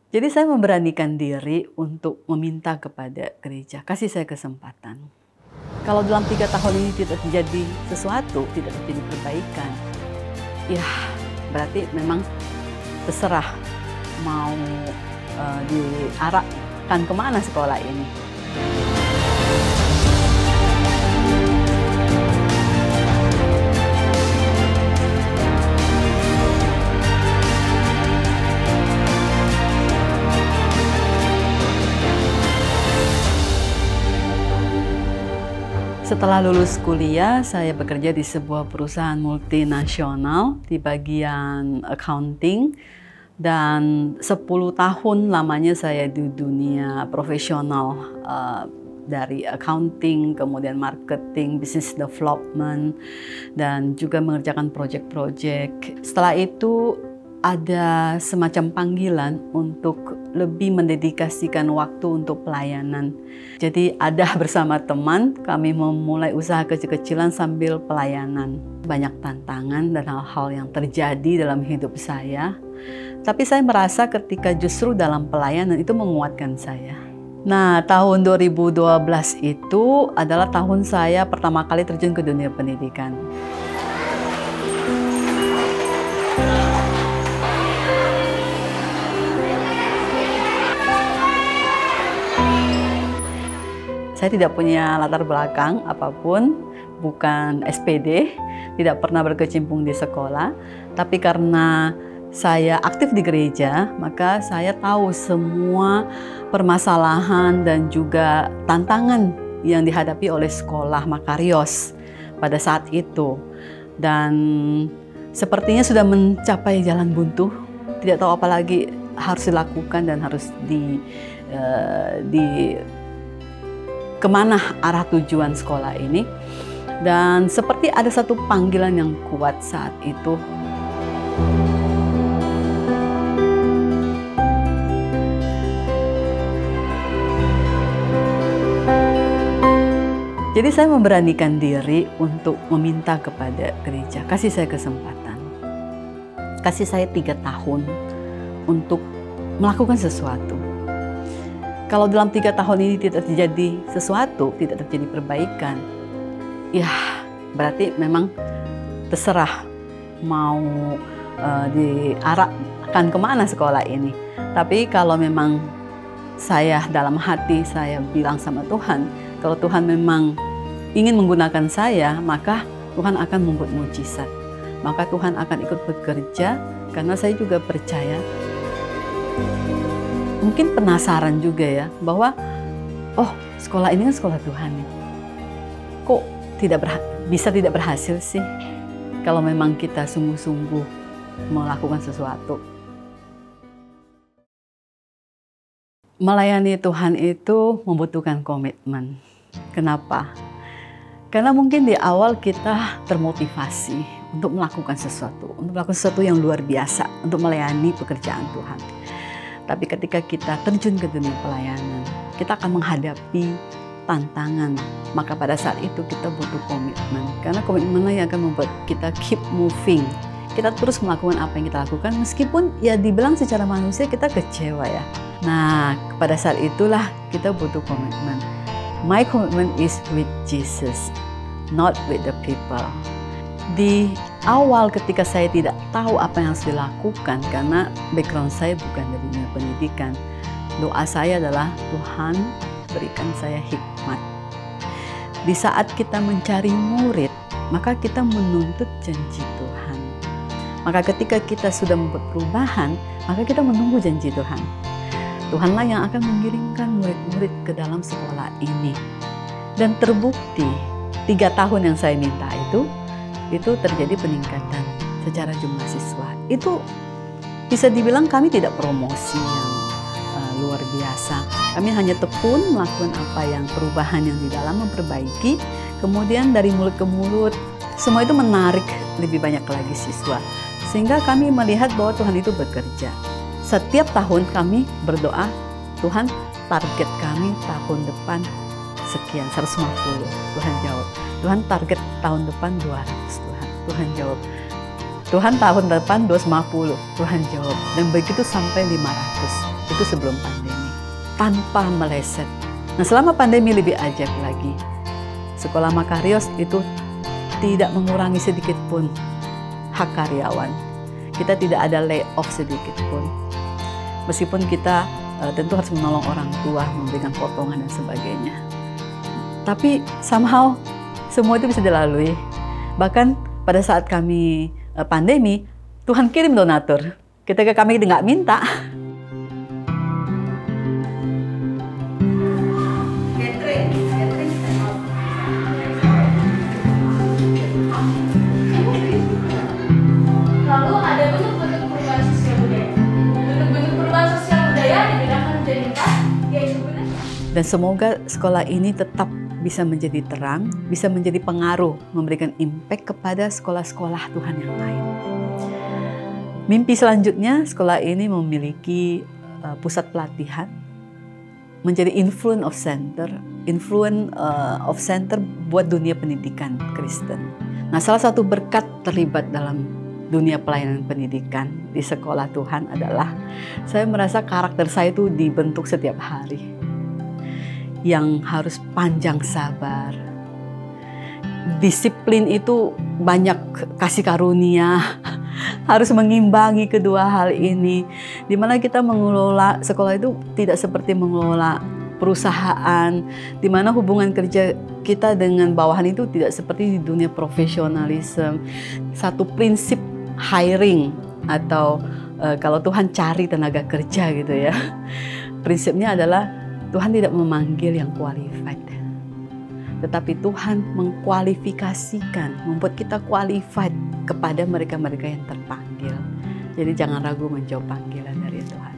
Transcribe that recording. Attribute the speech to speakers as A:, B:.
A: Jadi saya memberanikan diri untuk meminta kepada gereja, kasih saya kesempatan. Kalau dalam 3 tahun ini tidak terjadi sesuatu, tidak terjadi perbaikan, ya berarti memang terserah mau diarahkan kemana sekolah ini. Setelah lulus kuliah, saya bekerja di sebuah perusahaan multinasional di bagian accounting. Dan 10 tahun lamanya saya di dunia profesional, dari accounting, kemudian marketing, business development, dan juga mengerjakan project-project. Setelah itu ada semacam panggilan untuk lebih mendedikasikan waktu untuk pelayanan. Jadi ada bersama teman, kami memulai usaha kecil-kecilan sambil pelayanan. Banyak tantangan dan hal-hal yang terjadi dalam hidup saya. Tapi saya merasa ketika justru dalam pelayanan itu menguatkan saya. Nah, tahun 2012 itu adalah tahun saya pertama kali terjun ke dunia pendidikan. Saya tidak punya latar belakang apapun, bukan SPD, tidak pernah berkecimpung di sekolah, tapi karena saya aktif di gereja, maka saya tahu semua permasalahan dan juga tantangan yang dihadapi oleh sekolah Makarios pada saat itu. Dan sepertinya sudah mencapai jalan buntu, tidak tahu apa lagi harus dilakukan dan harus kemana arah tujuan sekolah ini. Dan seperti ada satu panggilan yang kuat saat itu. Jadi saya memberanikan diri untuk meminta kepada gereja, kasih saya kesempatan. Kasih saya 3 tahun untuk melakukan sesuatu. Kalau dalam 3 tahun ini tidak terjadi sesuatu, tidak terjadi perbaikan, ya berarti memang terserah mau diarahkan kemana sekolah ini. Tapi kalau memang saya dalam hati saya bilang sama Tuhan, kalau Tuhan memang ingin menggunakan saya, maka Tuhan akan membuat mujizat. Maka Tuhan akan ikut bekerja, karena saya juga percaya. Mungkin penasaran juga ya, bahwa oh, sekolah ini kan sekolah Tuhan ya. Kok bisa tidak berhasil sih kalau memang kita sungguh-sungguh melakukan sesuatu. Melayani Tuhan itu membutuhkan komitmen. Kenapa? Karena mungkin di awal kita termotivasi untuk melakukan sesuatu yang luar biasa, untuk melayani pekerjaan Tuhan. Tapi ketika kita terjun ke dunia pelayanan, kita akan menghadapi tantangan. Maka pada saat itu kita butuh komitmen. Karena komitmenlah yang akan membuat kita keep moving. Kita terus melakukan apa yang kita lakukan, meskipun ya dibilang secara manusia kita kecewa ya. Nah, pada saat itulah kita butuh komitmen. My commitment is with Jesus, not with the people. Di awal ketika saya tidak tahu apa yang harus dilakukan, karena background saya bukan dari dunia pendidikan, doa saya adalah Tuhan berikan saya hikmat. Di saat kita mencari murid, maka kita menuntut janji Tuhan. Maka ketika kita sudah membuat perubahan, maka kita menunggu janji Tuhan. Tuhanlah yang akan mengirimkan murid-murid ke dalam sekolah ini. Dan terbukti 3 tahun yang saya minta itu terjadi peningkatan secara jumlah siswa. Itu bisa dibilang kami tidak promosi yang luar biasa. Kami hanya tekun melakukan apa yang perubahan yang di dalam, memperbaiki. Kemudian dari mulut ke mulut, semua itu menarik lebih banyak lagi siswa. Sehingga kami melihat bahwa Tuhan itu bekerja. Setiap tahun kami berdoa, Tuhan target kami tahun depan sekian, 150. Tuhan jawab. Tuhan target tahun depan 200. Tuhan jawab. Tuhan tahun depan 250. Tuhan jawab. Dan begitu sampai 500. itu sebelum pandemi, tanpa meleset. Nah, selama pandemi lebih ajaib lagi. Sekolah Makarios itu tidak mengurangi sedikit pun hak karyawan. Kita tidak ada layoff sedikit pun. Meskipun kita tentu harus menolong orang tua, memberikan potongan dan sebagainya. Tapi somehow semua itu bisa dilalui. Bahkan pada saat kami pandemi, Tuhan kirim donatur. Ketika kami nggak minta.
B: Lalu ada bentuk-bentuk perubahan sosial budaya. Bentuk-bentuk perubahan sosial budaya dibedakan menjadi 4, yaitu benar.
A: Dan semoga sekolah ini tetap bisa menjadi terang, bisa menjadi pengaruh, memberikan impact kepada sekolah-sekolah Tuhan yang lain. Mimpi selanjutnya, sekolah ini memiliki pusat pelatihan, menjadi influence of center buat dunia pendidikan Kristen. Nah, salah satu berkat terlibat dalam dunia pelayanan pendidikan di sekolah Tuhan adalah saya merasa karakter saya itu dibentuk setiap hari. Yang harus panjang sabar. Disiplin itu banyak kasih karunia. Harus mengimbangi kedua hal ini. Di mana kita mengelola sekolah itu tidak seperti mengelola perusahaan, di mana hubungan kerja kita dengan bawahan itu tidak seperti di dunia profesionalisme. Satu prinsip hiring atau kalau Tuhan cari tenaga kerja gitu ya. Prinsipnya adalah Tuhan tidak memanggil yang qualified, tetapi Tuhan mengkualifikasikan, membuat kita qualified kepada mereka-mereka yang terpanggil. Jadi jangan ragu menjawab panggilan dari Tuhan.